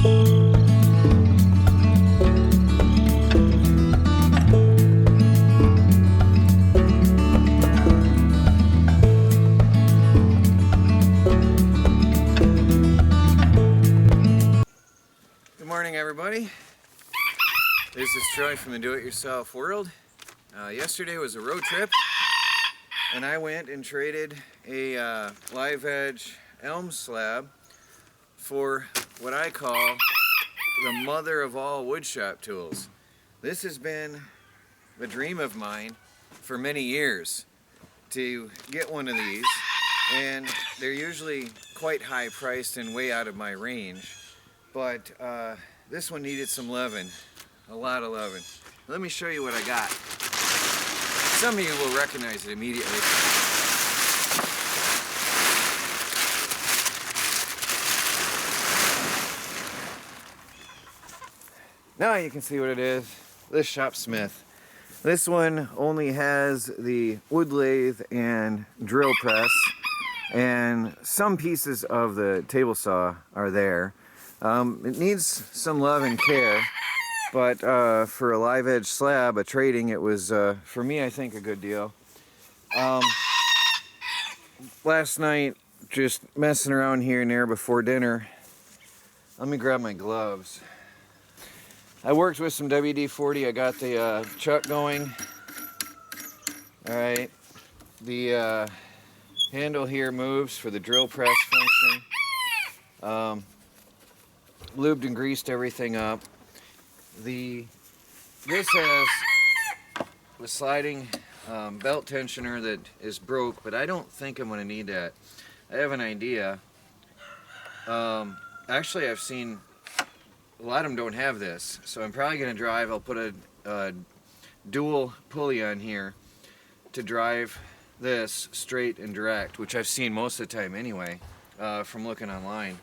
Good morning, everybody. This is Troy from the Do-It-Yourself world. Yesterday was a road trip, and I went and traded a live edge elm slab for what I call the mother of all woodshop tools. This has been a dream of mine for many years to get one of these, and they're usually quite high priced and way out of my range. But this one needed some loving, a lot of loving. Let me show you what I got. Some of you will recognize it immediately. Now you can see what it is. This ShopSmith. This one only has the wood lathe and drill press, and some pieces of the table saw are there. It needs some love and care, but for a live edge slab, a trading, it was, for me, I think a good deal. Last night, just messing around here and there before dinner, let me grab my gloves. I worked with some WD-40, I got the chuck going. Alright, the handle here moves for the drill press function. Lubed and greased everything up. This has a sliding belt tensioner that is broke, but I don't think I'm going to need that. I have an idea. Actually, I've seen a lot of them don't have this, so I'm probably going to drive. I'll put a dual pulley on here to drive this straight and direct, which I've seen most of the time anyway, from looking online.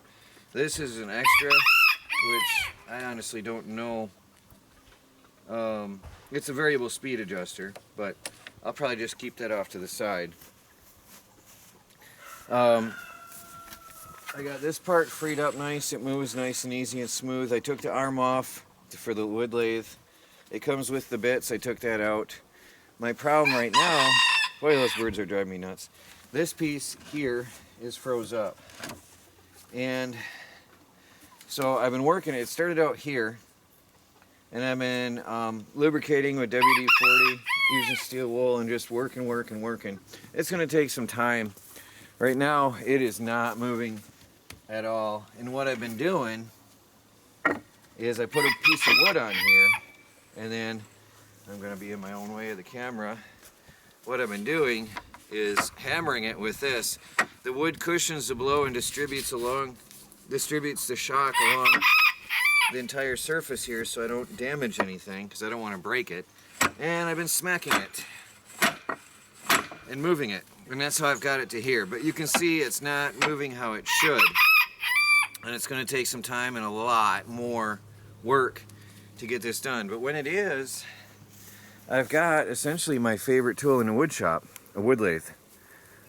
This is an extra, which I honestly don't know. It's a variable speed adjuster, but I'll probably just keep that off to the side. I got this part freed up nice. It moves nice and easy and smooth. I took the arm off for the wood lathe. It comes with the bits. I took that out. My problem right now, boy, those birds are driving me nuts. This piece here is froze up. And so I've been working it. It started out here, and I've been lubricating with WD-40, using steel wool, and just working. It's going to take some time. Right now, it is not moving at all. And what I've been doing is I put a piece of wood on here, and then I'm going to be in my own way of the camera. What I've been doing is hammering it with this. The wood cushions the blow and distributes the shock along the entire surface here, so I don't damage anything, because I don't want to break it. And I've been smacking it and moving it, and that's how I've got it to here. But you can see it's not moving how it should, and it's going to take some time and a lot more work to get this done. But when it is, I've got essentially my favorite tool in the wood shop, a wood lathe.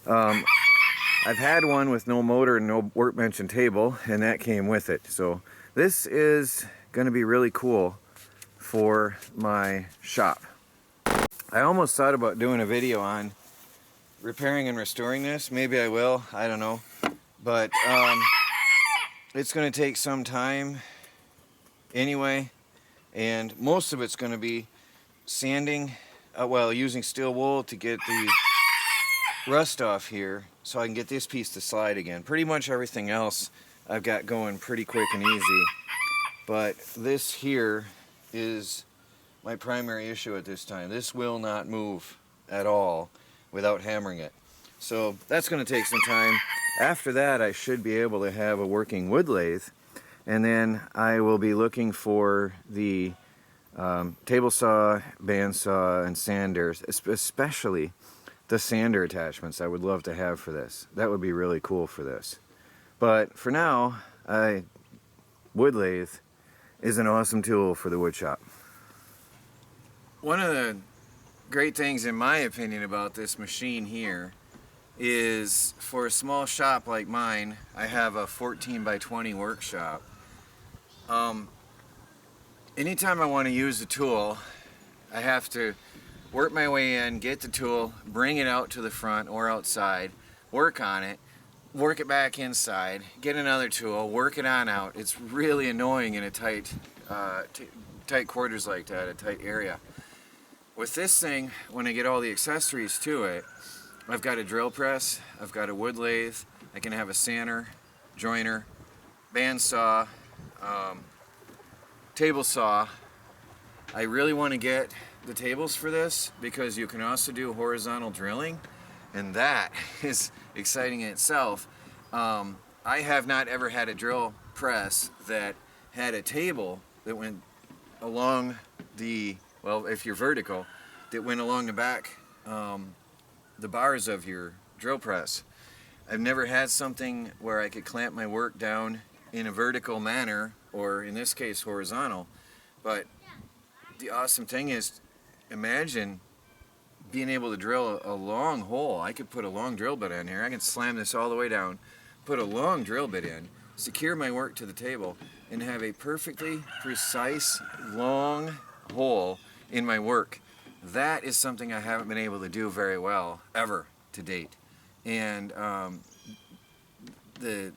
I've had one with no motor and no workbench and table, and that came with it. So this is going to be really cool for my shop. I almost thought about doing a video on repairing and restoring this. Maybe I will, I don't know. But it's going to take some time anyway, and most of it's going to be sanding, using steel wool to get the rust off here, so I can get this piece to slide again. Pretty much everything else I've got going pretty quick and easy, but this here is my primary issue at this time. This will not move at all without hammering it, so that's going to take some time. After that, I should be able to have a working wood lathe, and then I will be looking for the table saw, bandsaw, and sanders, especially the sander attachments I would love to have for this. That would be really cool for this. But for now, wood lathe is an awesome tool for the wood shop. One of the great things, in my opinion, about this machine here is, for a small shop like mine, I have a 14 by 20 workshop. Anytime I want to use a tool, I have to work my way in, get the tool, bring it out to the front or outside, work on it, work it back inside, get another tool, work it on out. It's really annoying in a tight quarters like that, a tight area. With this thing, when I get all the accessories to it, I've got a drill press, I've got a wood lathe, I can have a sander, joiner, bandsaw, table saw. I really want to get the tables for this because you can also do horizontal drilling, and that is exciting in itself. I have not ever had a drill press that had a table that went along the, well, if you're vertical, that went along the back, the bars of your drill press. I've never had something where I could clamp my work down in a vertical manner, or in this case horizontal. But the awesome thing is, imagine being able to drill a long hole. I could put a long drill bit in here. I can slam this all the way down, put a long drill bit in, secure my work to the table, and have a perfectly precise long hole in my work. That is something I haven't been able to do very well ever to date. And the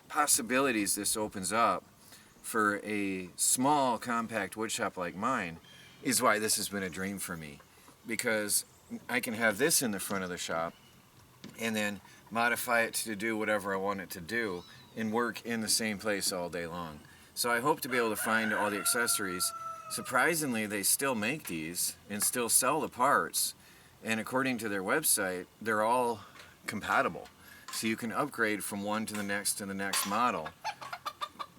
possibilities this opens up for a small compact woodshop like mine is why this has been a dream for me, because I can have this in the front of the shop and then modify it to do whatever I want it to do and work in the same place all day long. So I hope to be able to find all the accessories. Surprisingly, they still make these and still sell the parts, and according to their website, they're all compatible. So you can upgrade from one to the next model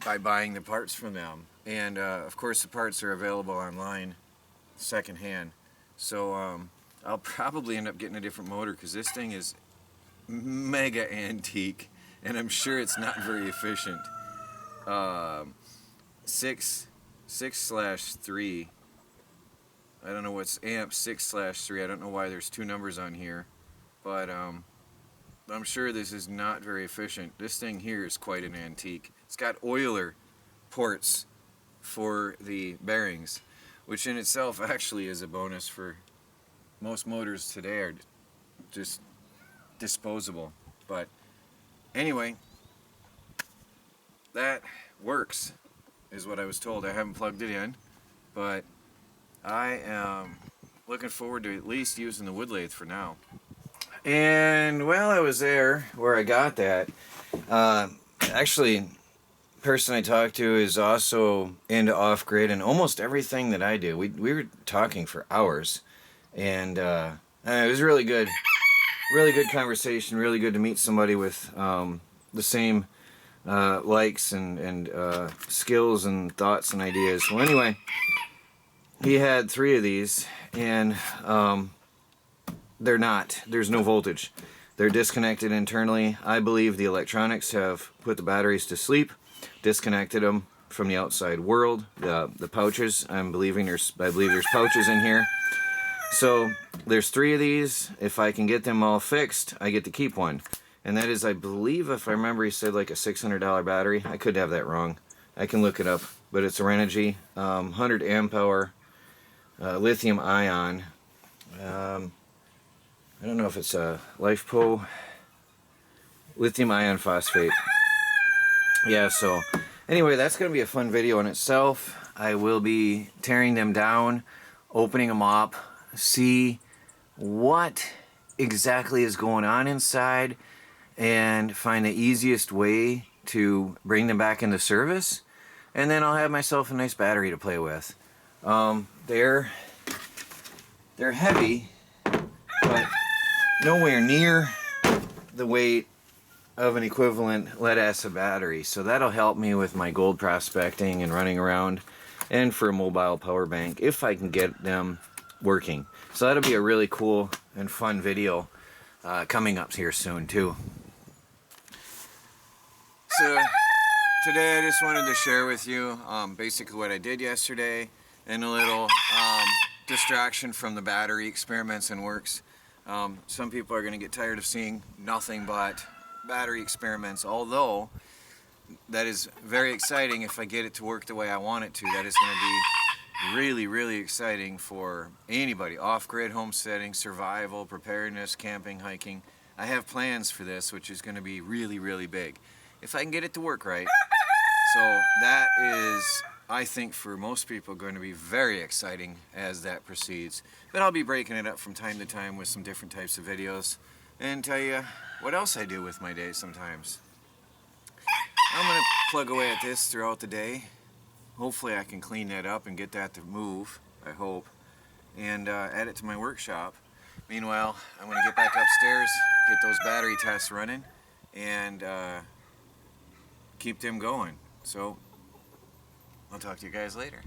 by buying the parts from them. And of course the parts are available online secondhand. So I'll probably end up getting a different motor because this thing is mega antique and I'm sure it's not very efficient. 6/3. I don't know what's amp 6/3. I don't know why there's two numbers on here, but I'm sure this is not very efficient. This thing here is quite an antique. It's got oiler ports for the bearings, which in itself actually is a bonus, for most motors today are just disposable. But anyway, that works is what I was told. I haven't plugged it in, but I am looking forward to at least using the wood lathe for now. And while I was there where I got that, actually, the person I talked to is also into off-grid and almost everything that I do. We were talking for hours, and it was really good conversation, really good to meet somebody with the same likes and skills and thoughts and ideas. Well, anyway, he had 3 of these, and there's no voltage. They're disconnected internally. I believe the electronics have put the batteries to sleep, disconnected them from the outside world. The pouches, I believe there's pouches in here. So there's 3 of these. If I can get them all fixed, I get to keep one. And that is, I believe, if I remember, he said like a $600 battery. I could have that wrong. I can look it up. But it's a Renogy 100 amp hour lithium ion. I don't know if it's a LifePo lithium ion phosphate. Yeah, so anyway, that's going to be a fun video in itself. I will be tearing them down, opening them up, see what exactly is going on inside, and find the easiest way to bring them back into service. And then I'll have myself a nice battery to play with. They're heavy, but nowhere near the weight of an equivalent lead acid battery. So that'll help me with my gold prospecting and running around, and for a mobile power bank if I can get them working. So that'll be a really cool and fun video coming up here soon too. So today I just wanted to share with you basically what I did yesterday, and a little distraction from the battery experiments and works. Some people are going to get tired of seeing nothing but battery experiments, although that is very exciting if I get it to work the way I want it to. That is going to be really, really exciting for anybody. Off-grid homesteading, survival, preparedness, camping, hiking. I have plans for this, which is going to be really, really big. If I can get it to work right. So that is, I think, for most people going to be very exciting as that proceeds. But I'll be breaking it up from time to time with some different types of videos and tell you what else I do with my day sometimes. I'm going to plug away at this throughout the day. Hopefully I can clean that up and get that to move, I hope, and add it to my workshop. Meanwhile, I'm going to get back upstairs, get those battery tests running, and keep them going. So, I'll talk to you guys later.